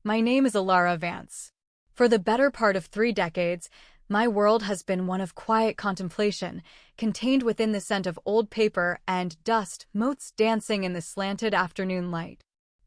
My name is Alara Vance. For the better part of 3 decades, my world has been one of quiet contemplation, contained within the scent of old paper and dust motes dancing in the slanted afternoon light.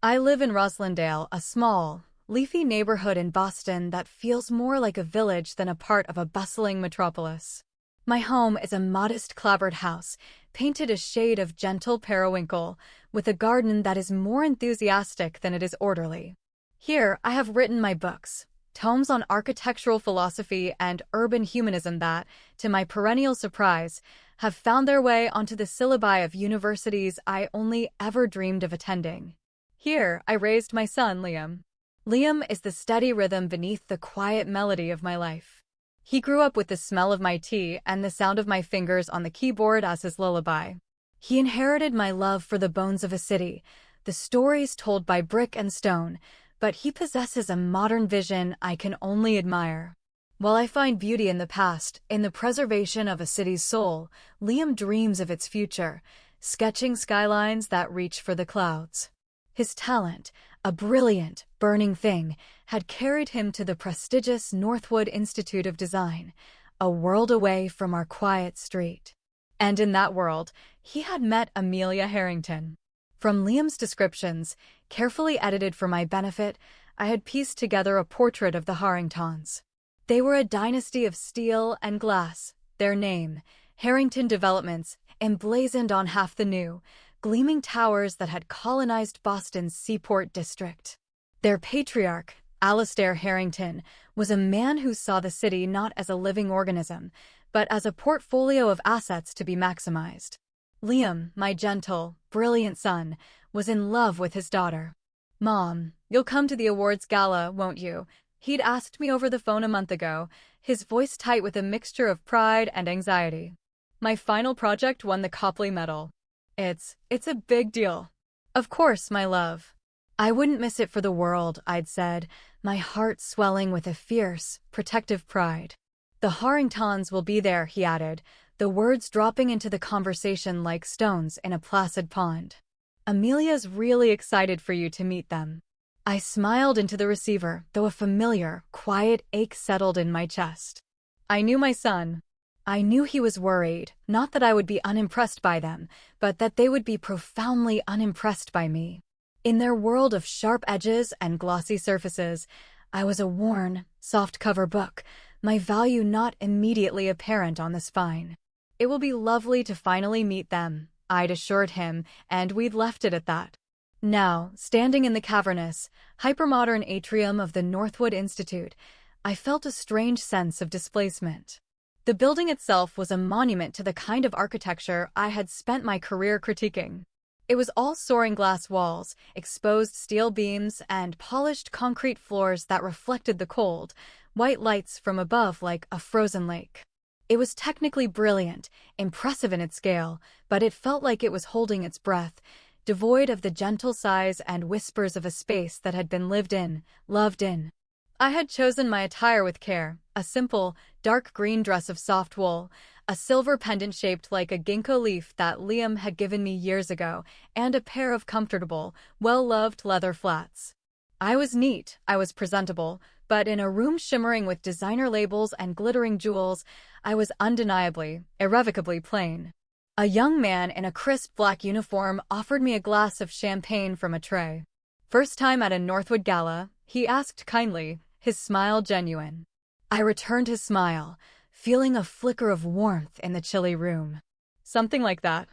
I live in Roslindale, a small, leafy neighborhood in Boston that feels more like a village than a part of a bustling metropolis. My home is a modest clapboard house, painted a shade of gentle periwinkle, with a garden that is more enthusiastic than it is orderly. Here, I have written my books, tomes on architectural philosophy and urban humanism that, to my perennial surprise, have found their way onto the syllabi of universities I only ever dreamed of attending. Here, I raised my son, Liam. Liam is the steady rhythm beneath the quiet melody of my life. He grew up with the smell of my tea and the sound of my fingers on the keyboard as his lullaby. He inherited my love for the bones of a city, the stories told by brick and stone, but he possesses a modern vision I can only admire. While I find beauty in the past, in the preservation of a city's soul, Liam dreams of its future, sketching skylines that reach for the clouds. His talent, a brilliant, burning thing, had carried him to the prestigious Northwood Institute of Design, a world away from our quiet street. And in that world, he had met Amelia Harrington. From Liam's descriptions, carefully edited for my benefit, I had pieced together a portrait of the Harringtons. They were a dynasty of steel and glass, their name, Harrington Developments, emblazoned on half the new, gleaming towers that had colonized Boston's Seaport district. Their patriarch, Alastair Harrington, was a man who saw the city not as a living organism, but as a portfolio of assets to be maximized. Liam, my gentle, brilliant son, was in love with his daughter. "Mom, you'll come to the awards gala, won't you?" He'd asked me over the phone a month ago, his voice tight with a mixture of pride and anxiety. My final project won the Copley Medal. It's a big deal. "Of course, my love. I wouldn't miss it for the world," I'd said, my heart swelling with a fierce, protective pride. "The Harringtons will be there," he added, the words dropping into the conversation like stones in a placid pond. "Amelia's really excited for you to meet them." I smiled into the receiver, though a familiar, quiet ache settled in my chest. I knew my son. I knew he was worried, not that I would be unimpressed by them, but that they would be profoundly unimpressed by me. In their world of sharp edges and glossy surfaces, I was a worn, soft-cover book, my value not immediately apparent on the spine. "It will be lovely to finally meet them," I'd assured him, and we'd left it at that. Now, standing in the cavernous, hypermodern atrium of the Northwood Institute, I felt a strange sense of displacement. The building itself was a monument to the kind of architecture I had spent my career critiquing. It was all soaring glass walls, exposed steel beams, and polished concrete floors that reflected the cold, white lights from above like a frozen lake. It was technically brilliant, impressive in its scale, but it felt like it was holding its breath, devoid of the gentle sighs and whispers of a space that had been lived in, loved in. I had chosen my attire with care, a simple, dark green dress of soft wool, a silver pendant shaped like a ginkgo leaf that Liam had given me years ago, and a pair of comfortable, well-loved leather flats. I was neat, I was presentable, but in a room shimmering with designer labels and glittering jewels, I was undeniably, irrevocably plain. A young man in a crisp black uniform offered me a glass of champagne from a tray. "First time at a Northwood gala?" he asked kindly, his smile genuine. I returned his smile, feeling a flicker of warmth in the chilly room. "Something like that.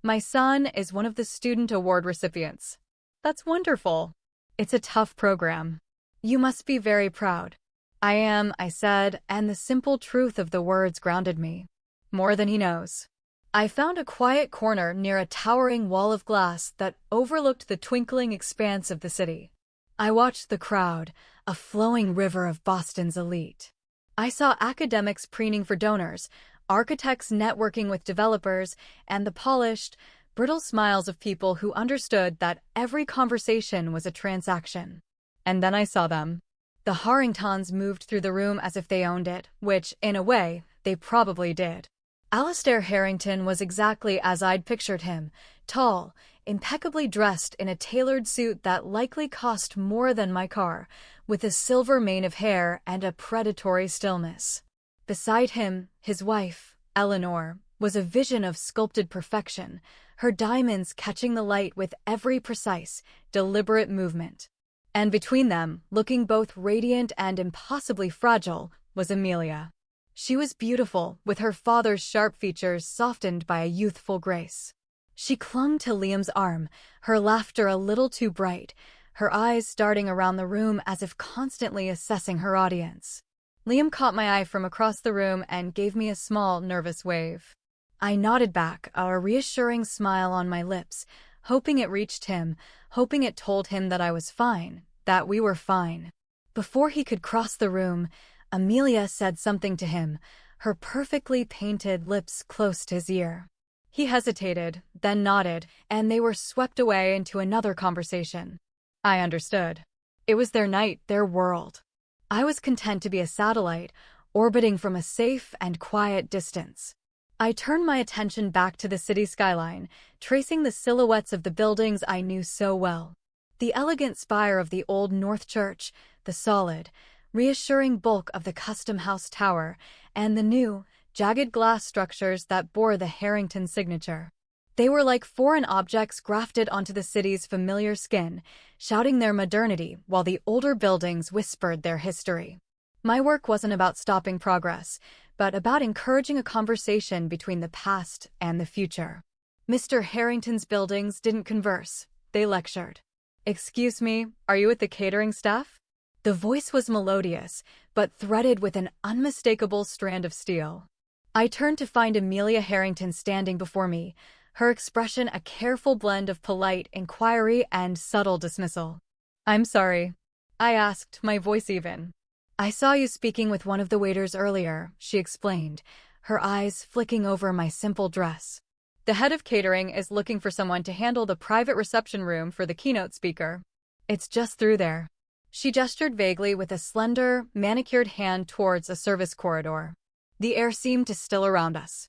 My son is one of the student award recipients." "That's wonderful." "It's a tough program." "You must be very proud." "I am," I said, and the simple truth of the words grounded me. "More than he knows." I found a quiet corner near a towering wall of glass that overlooked the twinkling expanse of the city. I watched the crowd, a flowing river of Boston's elite. I saw academics preening for donors, architects networking with developers, and the polished, brittle smiles of people who understood that every conversation was a transaction. And then I saw them. The Harringtons moved through the room as if they owned it, which, in a way, they probably did. Alastair Harrington was exactly as I'd pictured him, tall, impeccably dressed in a tailored suit that likely cost more than my car, with a silver mane of hair and a predatory stillness. Beside him, his wife, Eleanor, was a vision of sculpted perfection, her diamonds catching the light with every precise, deliberate movement. And between them, looking both radiant and impossibly fragile, was Amelia. She was beautiful, with her father's sharp features softened by a youthful grace. She clung to Liam's arm, her laughter a little too bright, her eyes darting around the room as if constantly assessing her audience. Liam caught my eye from across the room and gave me a small, nervous wave. I nodded back, a reassuring smile on my lips, hoping it reached him, hoping it told him that I was fine, that we were fine. Before he could cross the room, Amelia said something to him, her perfectly painted lips close to his ear. He hesitated, then nodded, and they were swept away into another conversation. I understood. It was their night, their world. I was content to be a satellite, orbiting from a safe and quiet distance. I turned my attention back to the city skyline, tracing the silhouettes of the buildings I knew so well. The elegant spire of the old North Church, the solid, reassuring bulk of the Custom House Tower, and the new, jagged glass structures that bore the Harrington signature. They were like foreign objects grafted onto the city's familiar skin, shouting their modernity while the older buildings whispered their history. My work wasn't about stopping progress, but about encouraging a conversation between the past and the future. Mr. Harrington's buildings didn't converse, they lectured. "Excuse me, are you with the catering staff?" The voice was melodious, but threaded with an unmistakable strand of steel. I turned to find Amelia Harrington standing before me, her expression a careful blend of polite inquiry and subtle dismissal. "I'm sorry," I asked, my voice even. "I saw you speaking with one of the waiters earlier," she explained, her eyes flicking over my simple dress. "The head of catering is looking for someone to handle the private reception room for the keynote speaker. It's just through there." She gestured vaguely with a slender, manicured hand towards a service corridor. The air seemed to still around us.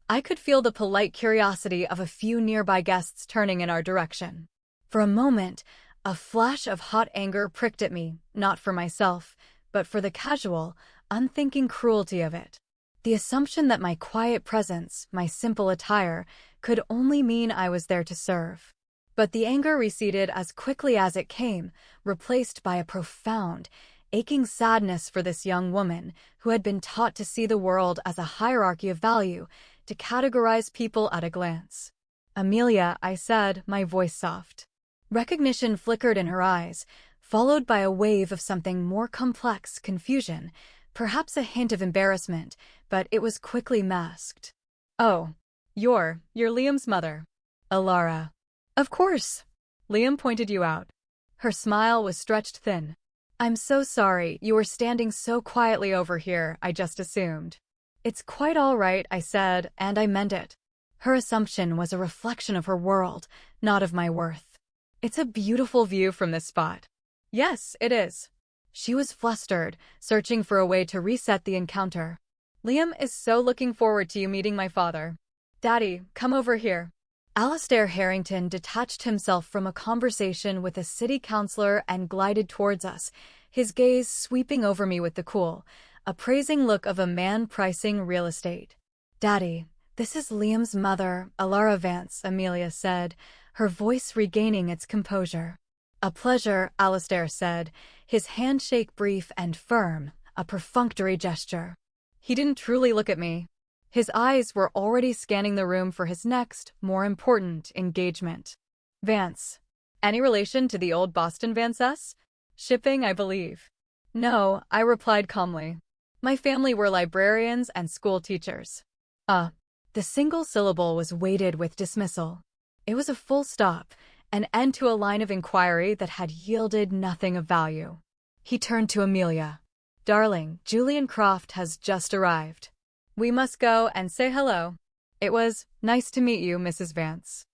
I could feel the polite curiosity of a few nearby guests turning in our direction. For a moment, a flash of hot anger pricked at me, not for myself, but for the casual, unthinking cruelty of it. The assumption that my quiet presence, my simple attire, could only mean I was there to serve. But the anger receded as quickly as it came, replaced by a profound, aching sadness for this young woman who had been taught to see the world as a hierarchy of value, to categorize people at a glance. "Amelia," I said, my voice soft. Recognition flickered in her eyes, followed by a wave of something more complex, confusion, perhaps a hint of embarrassment, but it was quickly masked. "Oh, you're Liam's mother." "Alara." "Of course." Liam pointed you out. Her smile was stretched thin. "I'm so sorry, you were standing so quietly over here, I just assumed." "It's quite all right," I said, and I meant it. Her assumption was a reflection of her world, not of my worth. "It's a beautiful view from this spot." "Yes, it is." She was flustered, searching for a way to reset the encounter. "Liam is so looking forward to you meeting my father. Daddy, come over here." Alastair Harrington detached himself from a conversation with a city councillor and glided towards us, his gaze sweeping over me with the cool, appraising look of a man pricing real estate. "Daddy, this is Liam's mother, Alara Vance," Amelia said, her voice regaining its composure. "A pleasure," Alastair said, his handshake brief and firm, a perfunctory gesture. He didn't truly look at me. His eyes were already scanning the room for his next, more important engagement. "Vance. Any relation to the old Boston Vances? Shipping, I believe." "No," I replied calmly. "My family were librarians and school teachers." The single syllable was weighted with dismissal. It was a full stop, an end to a line of inquiry that had yielded nothing of value. He turned to Amelia. "Darling, Julian Croft has just arrived. We must go and say hello. It was nice to meet you, Mrs. Vance."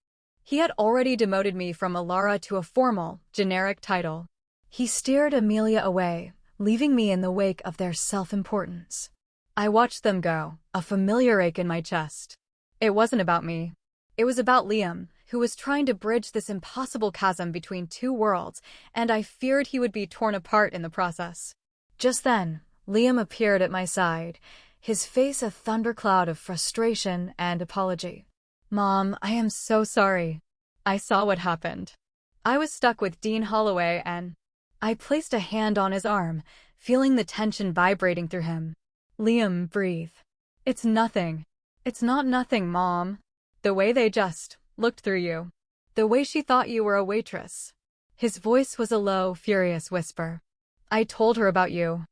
He had already demoted me from Alara to a formal, generic title. He steered Amelia away, leaving me in the wake of their self-importance. I watched them go, a familiar ache in my chest. It wasn't about me. It was about Liam, who was trying to bridge this impossible chasm between two worlds, and I feared he would be torn apart in the process. Just then, Liam appeared at my side, his face a thundercloud of frustration and apology. "Mom, I am so sorry. I saw what happened. I was stuck with Dean Holloway and—" I placed a hand on his arm, feeling the tension vibrating through him. "Liam, breathe. It's nothing. It's not nothing, Mom. The way they just looked through you. The way she thought you were a waitress." His voice was a low, furious whisper. "I told her about you.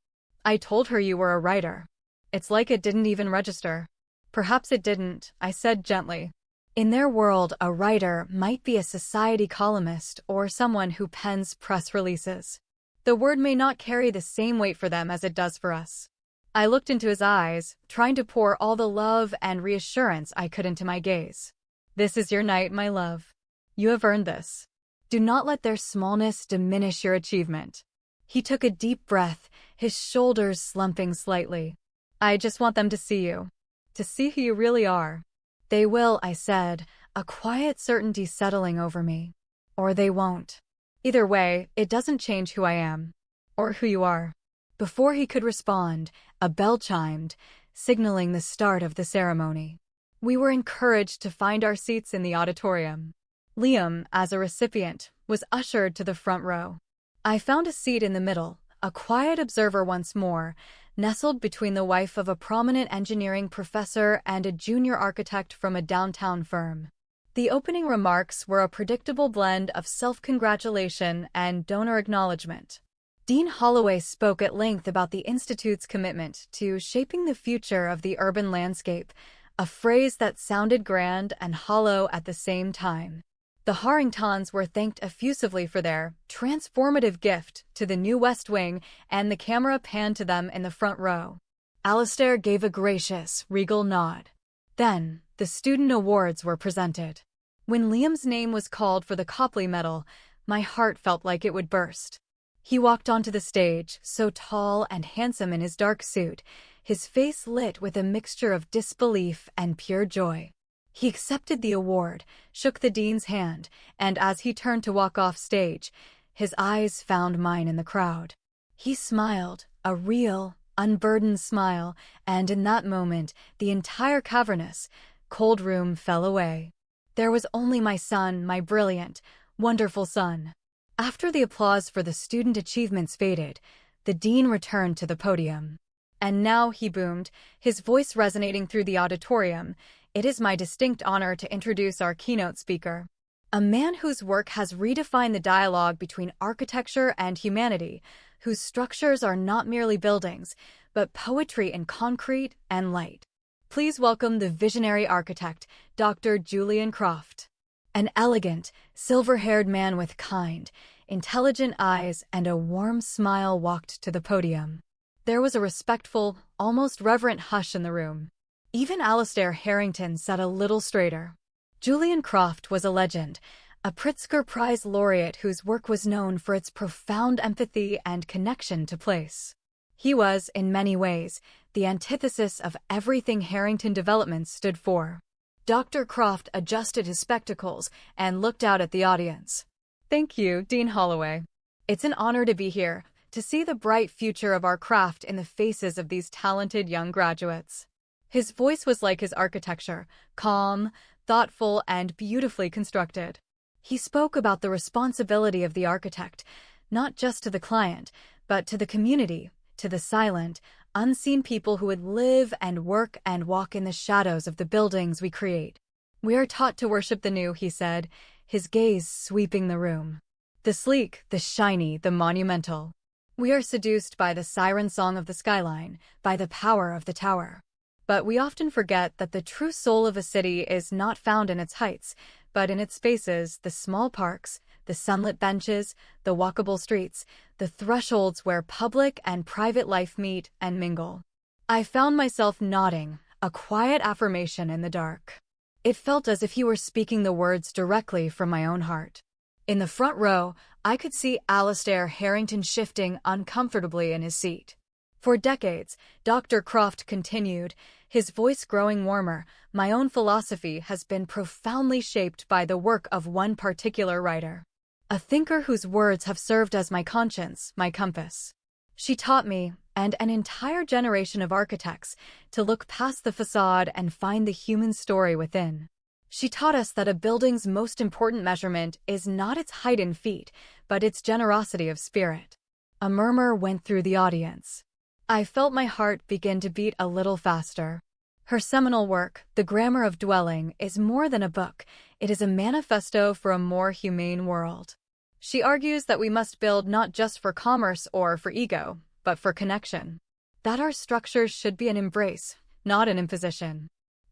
I told her you were a writer. It's like it didn't even register." "Perhaps it didn't," I said gently. "In their world, a writer might be a society columnist or someone who pens press releases. The word may not carry the same weight for them as it does for us." I looked into his eyes, trying to pour all the love and reassurance I could into my gaze. "This is your night, my love. You have earned this. Do not let their smallness diminish your achievement." He took a deep breath, his shoulders slumping slightly. "I just want them to see you. To see who you really are." "They will," I said, a quiet certainty settling over me. "Or they won't. Either way, it doesn't change who I am. Or who you are." Before he could respond, a bell chimed, signaling the start of the ceremony. We were encouraged to find our seats in the auditorium. Liam, as a recipient, was ushered to the front row. I found a seat in the middle, a quiet observer once more, nestled between the wife of a prominent engineering professor and a junior architect from a downtown firm. The opening remarks were a predictable blend of self-congratulation and donor acknowledgement. Dean Holloway spoke at length about the Institute's commitment to shaping the future of the urban landscape, a phrase that sounded grand and hollow at the same time. The Harringtons were thanked effusively for their transformative gift to the new West Wing, and the camera panned to them in the front row. Alistair gave a gracious, regal nod. Then, the student awards were presented. When Liam's name was called for the Copley Medal, my heart felt like it would burst. He walked onto the stage, so tall and handsome in his dark suit, his face lit with a mixture of disbelief and pure joy. He accepted the award, shook the dean's hand, and as he turned to walk off stage, his eyes found mine in the crowd. He smiled, a real, unburdened smile, and in that moment, the entire cavernous, cold room fell away. There was only my son, my brilliant, wonderful son. After the applause for the student achievements faded, the dean returned to the podium. "And now," he boomed, his voice resonating through the auditorium, "it is my distinct honor to introduce our keynote speaker. A man whose work has redefined the dialogue between architecture and humanity, whose structures are not merely buildings, but poetry in concrete and light. Please welcome the visionary architect, Dr. Julian Croft." An elegant, silver-haired man with kind, intelligent eyes and a warm smile walked to the podium. There was a respectful, almost reverent hush in the room. Even Alistair Harrington sat a little straighter. Julian Croft was a legend, a Pritzker Prize laureate whose work was known for its profound empathy and connection to place. He was, in many ways, the antithesis of everything Harrington Developments stood for. Dr. Croft adjusted his spectacles and looked out at the audience. "Thank you, Dean Holloway. It's an honor to be here, to see the bright future of our craft in the faces of these talented young graduates." His voice was like his architecture, calm, thoughtful, and beautifully constructed. He spoke about the responsibility of the architect, not just to the client, but to the community, to the silent, unseen people who would live and work and walk in the shadows of the buildings we create. "We are taught to worship the new," he said, his gaze sweeping the room. "The sleek, the shiny, the monumental. We are seduced by the siren song of the skyline, by the power of the tower. But we often forget that the true soul of a city is not found in its heights, but in its spaces, the small parks, the sunlit benches, the walkable streets, the thresholds where public and private life meet and mingle." I found myself nodding, a quiet affirmation in the dark. It felt as if he were speaking the words directly from my own heart. In the front row, I could see Alistair Harrington shifting uncomfortably in his seat. For decades, Dr. Croft continued, his voice growing warmer, my own philosophy has been profoundly shaped by the work of one particular writer. A thinker whose words have served as my conscience, my compass. She taught me, and an entire generation of architects, to look past the facade and find the human story within. She taught us that a building's most important measurement is not its height in feet, but its generosity of spirit. A murmur went through the audience. I felt my heart begin to beat a little faster. Her seminal work, The Grammar of Dwelling, is more than a book. It is a manifesto for a more humane world. She argues that we must build not just for commerce or for ego, but for connection. That our structures should be an embrace, not an imposition.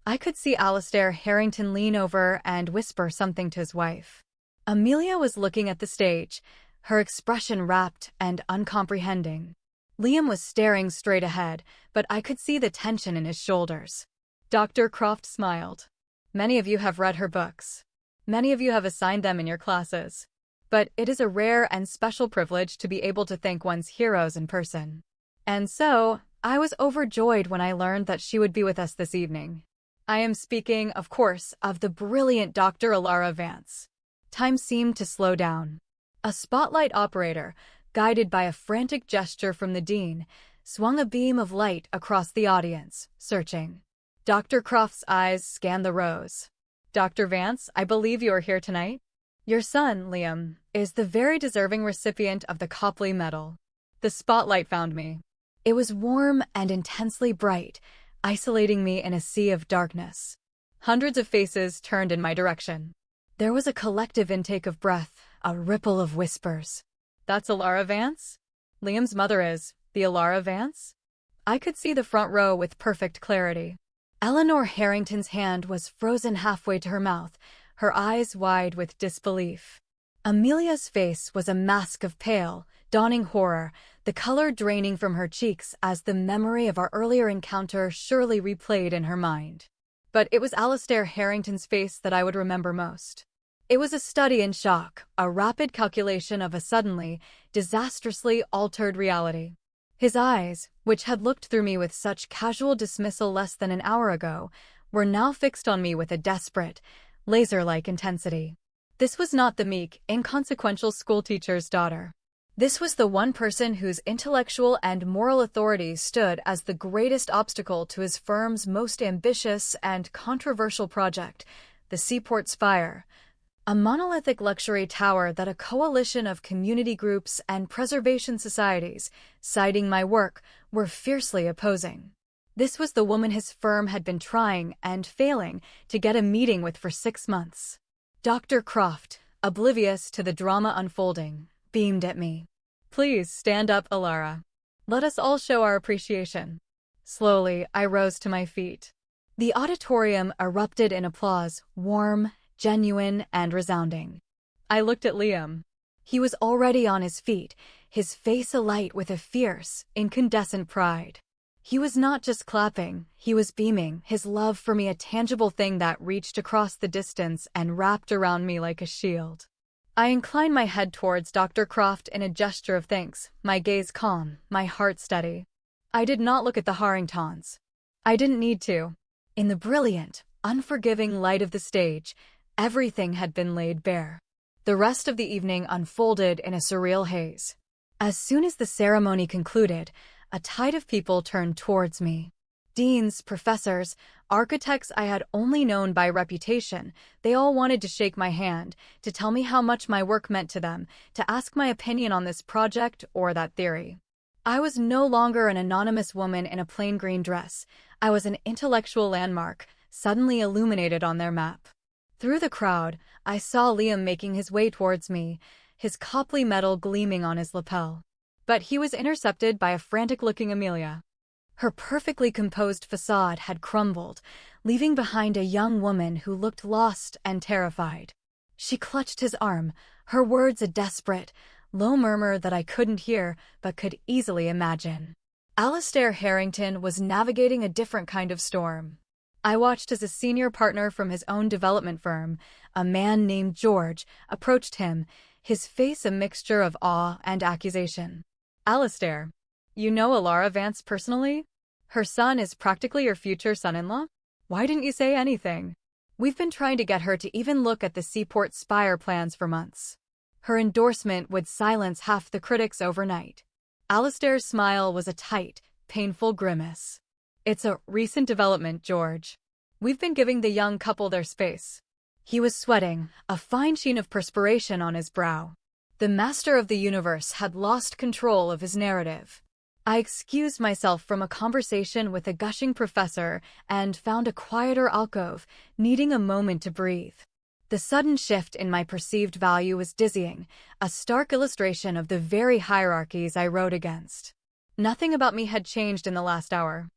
I could see Alastair Harrington lean over and whisper something to his wife. Amelia was looking at the stage, her expression rapt and uncomprehending. Liam was staring straight ahead, but I could see the tension in his shoulders. Dr. Croft smiled. Many of you have read her books. Many of you have assigned them in your classes. But it is a rare and special privilege to be able to thank one's heroes in person. And so, I was overjoyed when I learned that she would be with us this evening. I am speaking, of course, of the brilliant Dr. Alara Vance. Time seemed to slow down. A spotlight operator, guided by a frantic gesture from the dean, swung a beam of light across the audience, searching. Dr. Croft's eyes scanned the rows. Dr. Vance, I believe you are here tonight? Your son, Liam, is the very deserving recipient of the Copley Medal. The spotlight found me. It was warm and intensely bright, isolating me in a sea of darkness. Hundreds of faces turned in my direction. There was a collective intake of breath, a ripple of whispers. That's Alara Vance? Liam's mother is the Alara Vance? I could see the front row with perfect clarity. Eleanor Harrington's hand was frozen halfway to her mouth, her eyes wide with disbelief. Amelia's face was a mask of pale, dawning horror, the color draining from her cheeks as the memory of our earlier encounter surely replayed in her mind. But it was Alastair Harrington's face that I would remember most. It was a study in shock, a rapid calculation of a suddenly, disastrously altered reality. His eyes, which had looked through me with such casual dismissal less than an hour ago, were now fixed on me with a desperate, laser-like intensity. This was not the meek, inconsequential schoolteacher's daughter. This was the one person whose intellectual and moral authority stood as the greatest obstacle to his firm's most ambitious and controversial project, the Seaport Spire, a monolithic luxury tower that a coalition of community groups and preservation societies, citing my work, were fiercely opposing. This was the woman his firm had been trying and failing to get a meeting with for 6 months. Dr. Croft, oblivious to the drama unfolding, beamed at me. Please stand up, Alara. Let us all show our appreciation. Slowly, I rose to my feet. The auditorium erupted in applause, warm, genuine, and resounding. I looked at Liam. He was already on his feet, his face alight with a fierce, incandescent pride. He was not just clapping, he was beaming, his love for me a tangible thing that reached across the distance and wrapped around me like a shield. I inclined my head towards Dr. Croft in a gesture of thanks, my gaze calm, my heart steady. I did not look at the Harringtons. I didn't need to. In the brilliant, unforgiving light of the stage, everything had been laid bare. The rest of the evening unfolded in a surreal haze. As soon as the ceremony concluded, a tide of people turned towards me. Deans, professors, architects I had only known by reputation, they all wanted to shake my hand, to tell me how much my work meant to them, to ask my opinion on this project or that theory. I was no longer an anonymous woman in a plain green dress. I was an intellectual landmark, suddenly illuminated on their map. Through the crowd, I saw Liam making his way towards me, his Copley medal gleaming on his lapel. But he was intercepted by a frantic-looking Amelia. Her perfectly composed facade had crumbled, leaving behind a young woman who looked lost and terrified. She clutched his arm, her words a desperate, low murmur that I couldn't hear but could easily imagine. Alastair Harrington was navigating a different kind of storm. I watched as a senior partner from his own development firm, a man named George, approached him, his face a mixture of awe and accusation. Alastair, You know Alara Vance personally? Her son is practically your future son-in-law? Why didn't you say anything? We've been trying to get her to even look at the Seaport Spire plans for months. Her endorsement would silence half the critics overnight. Alistair's smile was a tight, painful grimace. It's a recent development, George. We've been giving the young couple their space. He was sweating, a fine sheen of perspiration on his brow. The master of the universe had lost control of his narrative. I excused myself from a conversation with a gushing professor and found a quieter alcove, needing a moment to breathe. The sudden shift in my perceived value was dizzying, a stark illustration of the very hierarchies I rode against. Nothing about me had changed in the last hour.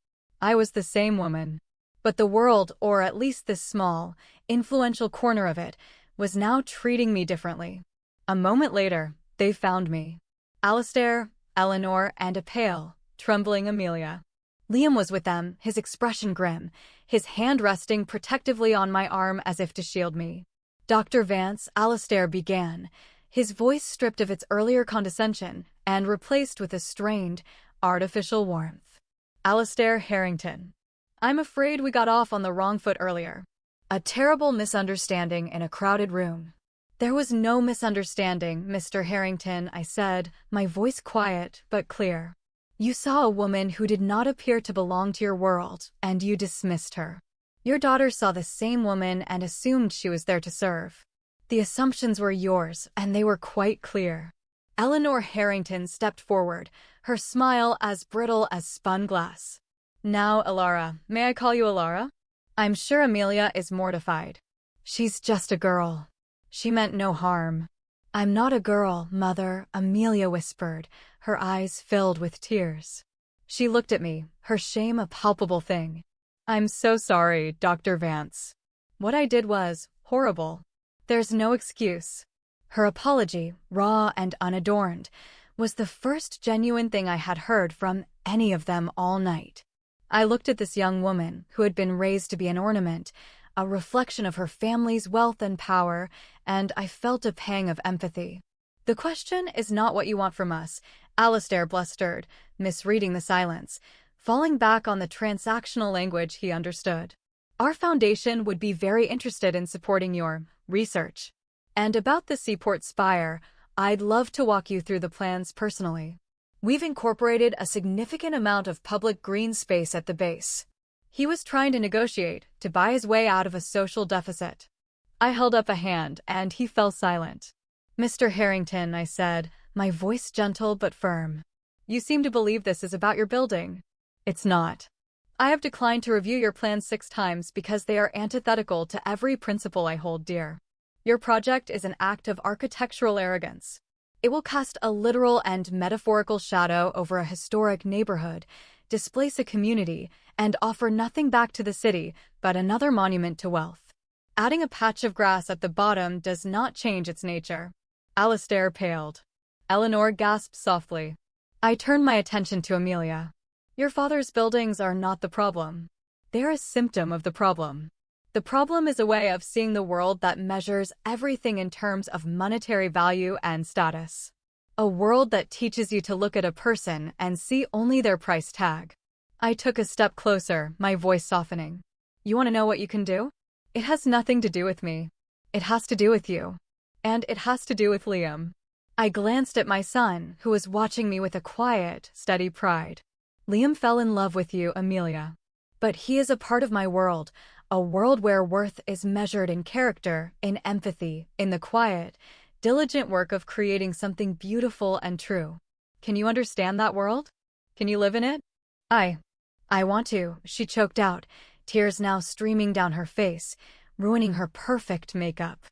I was the same woman. But the world, or at least this small, influential corner of it, was now treating me differently. A moment later, they found me. Alistair, Eleanor, and a pale, trembling Amelia. Liam was with them, his expression grim, his hand resting protectively on my arm as if to shield me. Dr. Vance, Alistair began, his voice stripped of its earlier condescension and replaced with a strained, artificial warmth. Alistair Harrington. I'm afraid we got off on the wrong foot earlier. A terrible misunderstanding in a crowded room. There was no misunderstanding, Mr. Harrington, I said, my voice quiet but clear. You saw a woman who did not appear to belong to your world, and you dismissed her. Your daughter saw the same woman and assumed she was there to serve. The assumptions were yours, and they were quite clear. Eleanor Harrington stepped forward, her smile as brittle as spun glass. Now, Alara, may I call you Alara? I'm sure Amelia is mortified. She's just a girl. She meant no harm. I'm not a girl, Mother, Amelia whispered, her eyes filled with tears. She looked at me, her shame a palpable thing. I'm so sorry, Dr. Vance. What I did was horrible. There's no excuse. Her apology, raw and unadorned, was the first genuine thing I had heard from any of them all night. I looked at this young woman who had been raised to be an ornament, a reflection of her family's wealth and power, and I felt a pang of empathy. The question is not what you want from us, Alistair blustered, misreading the silence, falling back on the transactional language he understood. Our foundation would be very interested in supporting your research. And about the Seaport Spire, I'd love to walk you through the plans personally. We've incorporated a significant amount of public green space at the base. He was trying to negotiate, to buy his way out of a social deficit. I held up a hand, and he fell silent. Mr. Harrington, I said, my voice gentle but firm. You seem to believe this is about your building. It's not. I have declined to review your plans 6 times because they are antithetical to every principle I hold dear. Your project is an act of architectural arrogance. It will cast a literal and metaphorical shadow over a historic neighborhood, displace a community, and offer nothing back to the city but another monument to wealth. Adding a patch of grass at the bottom does not change its nature. Alistair paled. Eleanor gasped softly. I turned my attention to Amelia. Your father's buildings are not the problem. They're a symptom of the problem. The problem is a way of seeing the world that measures everything in terms of monetary value and status. A world that teaches you to look at a person and see only their price tag. I took a step closer, my voice softening. You want to know what you can do? It has nothing to do with me. It has to do with you. And it has to do with Liam. I glanced at my son, who was watching me with a quiet, steady pride. Liam fell in love with you, Amelia. But he is a part of my world, a world where worth is measured in character, in empathy, in the quiet, diligent work of creating something beautiful and true. Can you understand that world? Can you live in it? I want to, she choked out, tears now streaming down her face, ruining her perfect makeup.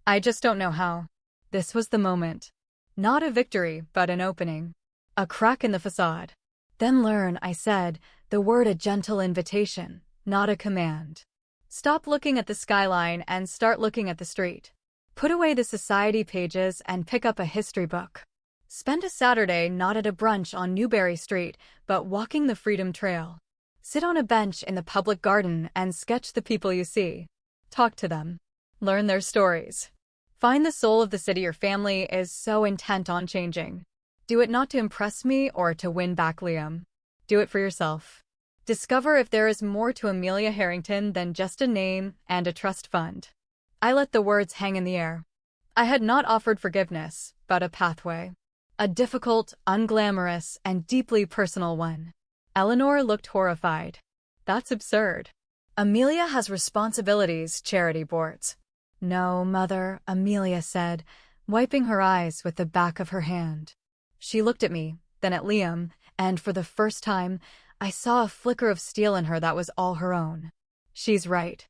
I just don't know how. This was the moment. Not a victory, but an opening. A crack in the facade. Then learn, I said, the word a gentle invitation, not a command. Stop looking at the skyline and start looking at the street. Put away the society pages and pick up a history book. Spend a Saturday not at a brunch on Newberry Street, but walking the Freedom Trail. Sit on a bench in the public garden and sketch the people you see. Talk to them. Learn their stories. Find the soul of the city your family is so intent on changing. Do it not to impress me or to win back Liam. Do it for yourself. Discover if there is more to Amelia Harrington than just a name and a trust fund. I let the words hang in the air. I had not offered forgiveness, but a pathway. A difficult, unglamorous, and deeply personal one. Eleanor looked horrified. That's absurd. Amelia has responsibilities, charity boards. No, Mother, Amelia said, wiping her eyes with the back of her hand. She looked at me, then at Liam, and for the first time, I saw a flicker of steel in her that was all her own. She's right.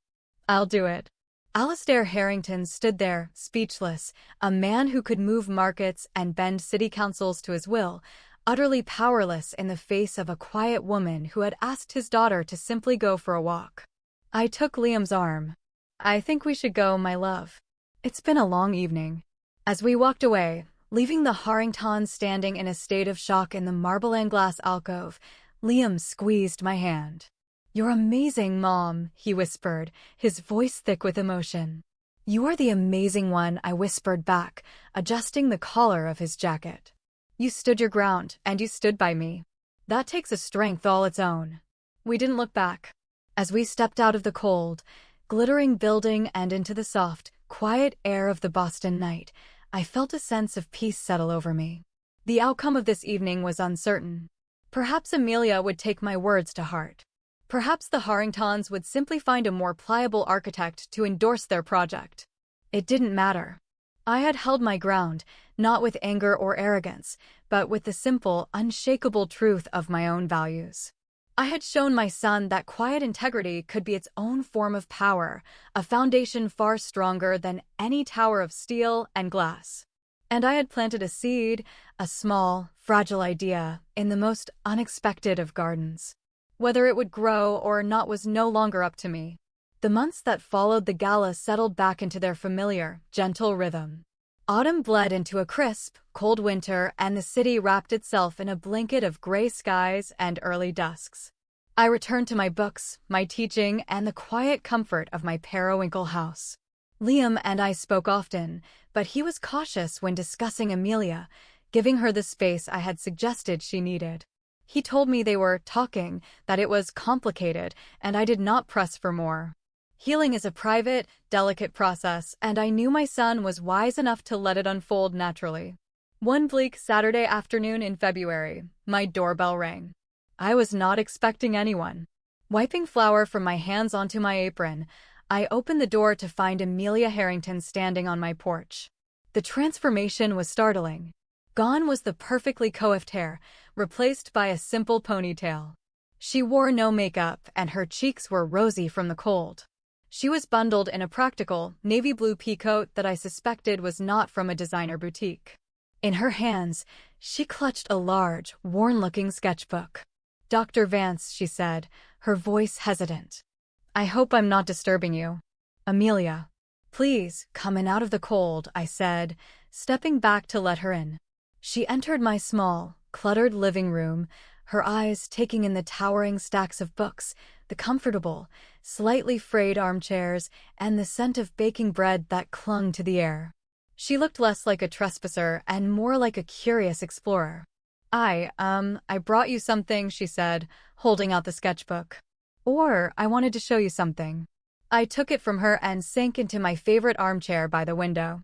I'll do it. Alastair Harrington stood there, speechless, a man who could move markets and bend city councils to his will, utterly powerless in the face of a quiet woman who had asked his daughter to simply go for a walk. I took Liam's arm. I think we should go, my love. It's been a long evening. As we walked away, leaving the Harringtons standing in a state of shock in the marble and glass alcove, Liam squeezed my hand. You're amazing, Mom, he whispered, his voice thick with emotion. You are the amazing one, I whispered back, adjusting the collar of his jacket. You stood your ground, and you stood by me. That takes a strength all its own. We didn't look back. As we stepped out of the cold, glittering building and into the soft, quiet air of the Boston night, I felt a sense of peace settle over me. The outcome of this evening was uncertain. Perhaps Amelia would take my words to heart. Perhaps the Harringtons would simply find a more pliable architect to endorse their project. It didn't matter. I had held my ground, not with anger or arrogance, but with the simple, unshakable truth of my own values. I had shown my son that quiet integrity could be its own form of power, a foundation far stronger than any tower of steel and glass. And I had planted a seed, a small, fragile idea, in the most unexpected of gardens. Whether it would grow or not was no longer up to me. The months that followed the gala settled back into their familiar, gentle rhythm. Autumn bled into a crisp, cold winter, and the city wrapped itself in a blanket of gray skies and early dusks. I returned to my books, my teaching, and the quiet comfort of my periwinkle house. Liam and I spoke often, but he was cautious when discussing Amelia, giving her the space I had suggested she needed. He told me they were talking, that it was complicated, and I did not press for more. Healing is a private, delicate process, and I knew my son was wise enough to let it unfold naturally. One bleak Saturday afternoon in February, my doorbell rang. I was not expecting anyone. Wiping flour from my hands onto my apron, I opened the door to find Amelia Harrington standing on my porch. The transformation was startling. Gone was the perfectly coiffed hair, replaced by a simple ponytail. She wore no makeup, and her cheeks were rosy from the cold. She was bundled in a practical, navy blue peacoat that I suspected was not from a designer boutique. In her hands, she clutched a large, worn-looking sketchbook. Dr. Vance, she said, her voice hesitant. I hope I'm not disturbing you. Amelia. Please, come in out of the cold, I said, stepping back to let her in. She entered my small, cluttered living room, her eyes taking in the towering stacks of books, the comfortable, slightly frayed armchairs, and the scent of baking bread that clung to the air. She looked less like a trespasser and more like a curious explorer. I brought you something, she said, holding out the sketchbook. Or, I wanted to show you something. I took it from her and sank into my favorite armchair by the window.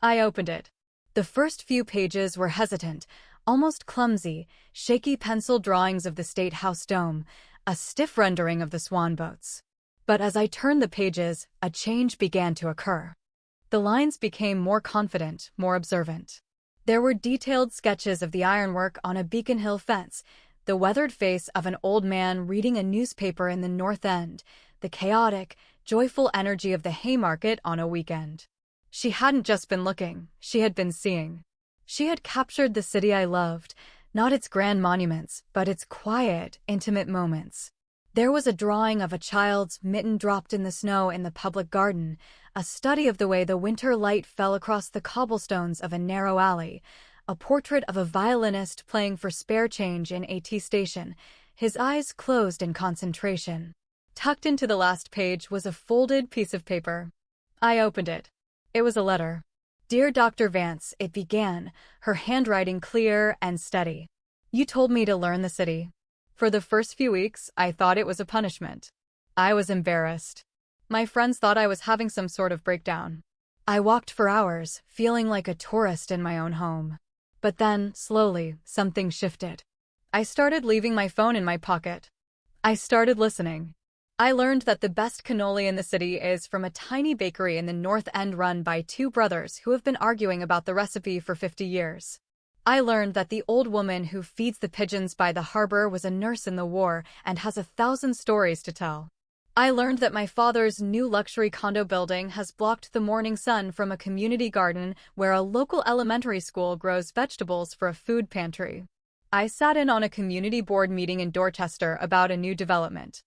I opened it. The first few pages were hesitant, almost clumsy, shaky pencil drawings of the State House dome, a stiff rendering of the swan boats. But as I turned the pages, a change began to occur. The lines became more confident, more observant. There were detailed sketches of the ironwork on a Beacon Hill fence, the weathered face of an old man reading a newspaper in the North End, the chaotic, joyful energy of the Haymarket on a weekend. She hadn't just been looking, she had been seeing. She had captured the city I loved, not its grand monuments, but its quiet, intimate moments. There was a drawing of a child's mitten dropped in the snow in the public garden, a study of the way the winter light fell across the cobblestones of a narrow alley, a portrait of a violinist playing for spare change in AT Station, his eyes closed in concentration. Tucked into the last page was a folded piece of paper. I opened it. It was a letter. Dear Dr. Vance, it began, her handwriting clear and steady. You told me to learn the city. For the first few weeks, I thought it was a punishment. I was embarrassed. My friends thought I was having some sort of breakdown. I walked for hours, feeling like a tourist in my own home. But then, slowly, something shifted. I started leaving my phone in my pocket. I started listening. I learned that the best cannoli in the city is from a tiny bakery in the North End run by two brothers who have been arguing about the recipe for 50 years. I learned that the old woman who feeds the pigeons by the harbor was a nurse in the war and has 1,000 stories to tell. I learned that my father's new luxury condo building has blocked the morning sun from a community garden where a local elementary school grows vegetables for a food pantry. I sat in on a community board meeting in Dorchester about a new development.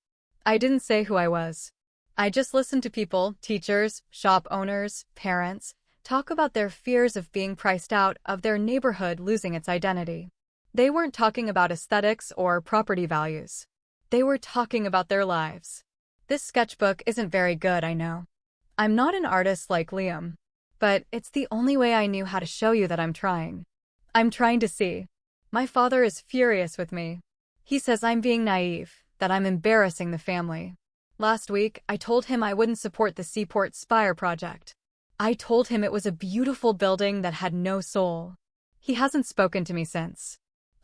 I didn't say who I was. I just listened to people, teachers, shop owners, parents, talk about their fears of being priced out, of their neighborhood losing its identity. They weren't talking about aesthetics or property values. They were talking about their lives. This sketchbook isn't very good, I know. I'm not an artist like Liam. But it's the only way I knew how to show you that I'm trying. I'm trying to see. My father is furious with me. He says I'm being naive, that I'm embarrassing the family. Last week, I told him I wouldn't support the Seaport Spire project. I told him it was a beautiful building that had no soul. He hasn't spoken to me since.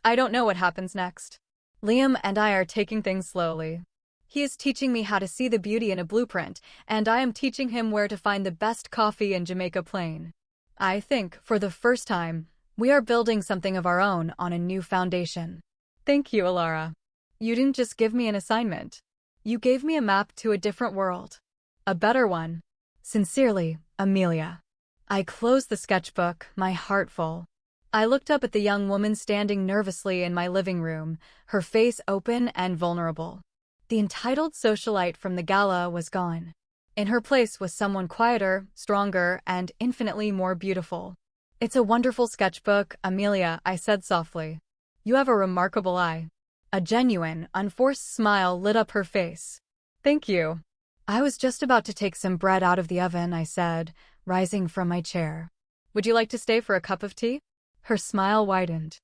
I don't know what happens next. Liam and I are taking things slowly. He is teaching me how to see the beauty in a blueprint, and I am teaching him where to find the best coffee in Jamaica Plain. I think, for the first time, we are building something of our own on a new foundation. Thank you, Alara. You didn't just give me an assignment. You gave me a map to a different world. A better one. Sincerely, Amelia. I closed the sketchbook, my heart full. I looked up at the young woman standing nervously in my living room, her face open and vulnerable. The entitled socialite from the gala was gone. In her place was someone quieter, stronger, and infinitely more beautiful. It's a wonderful sketchbook, Amelia, I said softly. You have a remarkable eye. A genuine, unforced smile lit up her face. Thank you. I was just about to take some bread out of the oven, I said, rising from my chair. Would you like to stay for a cup of tea? Her smile widened.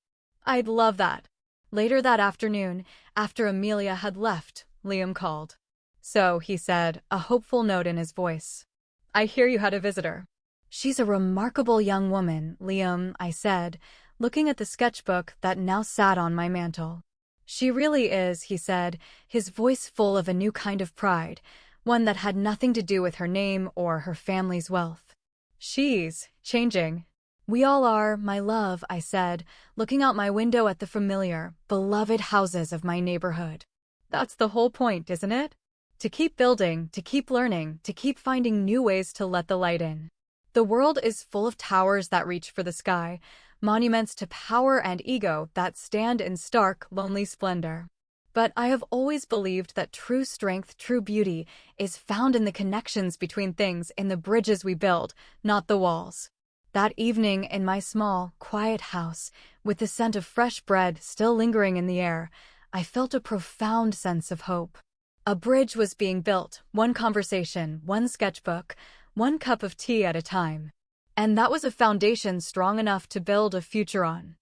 I'd love that. Later that afternoon, after Amelia had left, Liam called. So, he said, a hopeful note in his voice. I hear you had a visitor. She's a remarkable young woman, Liam, I said, looking at the sketchbook that now sat on my mantel. She really is, he said, his voice full of a new kind of pride, one that had nothing to do with her name or her family's wealth. She's changing. We all are, my love, I said, looking out my window at the familiar, beloved houses of my neighborhood. That's the whole point, isn't it? To keep building, to keep learning, to keep finding new ways to let the light in. The world is full of towers that reach for the sky, monuments to power and ego that stand in stark, lonely splendor. But I have always believed that true strength, true beauty, is found in the connections between things, in the bridges we build, not the walls. That evening in my small, quiet house, with the scent of fresh bread still lingering in the air, I felt a profound sense of hope. A bridge was being built, one conversation, one sketchbook, one cup of tea at a time. And that was a foundation strong enough to build a future on.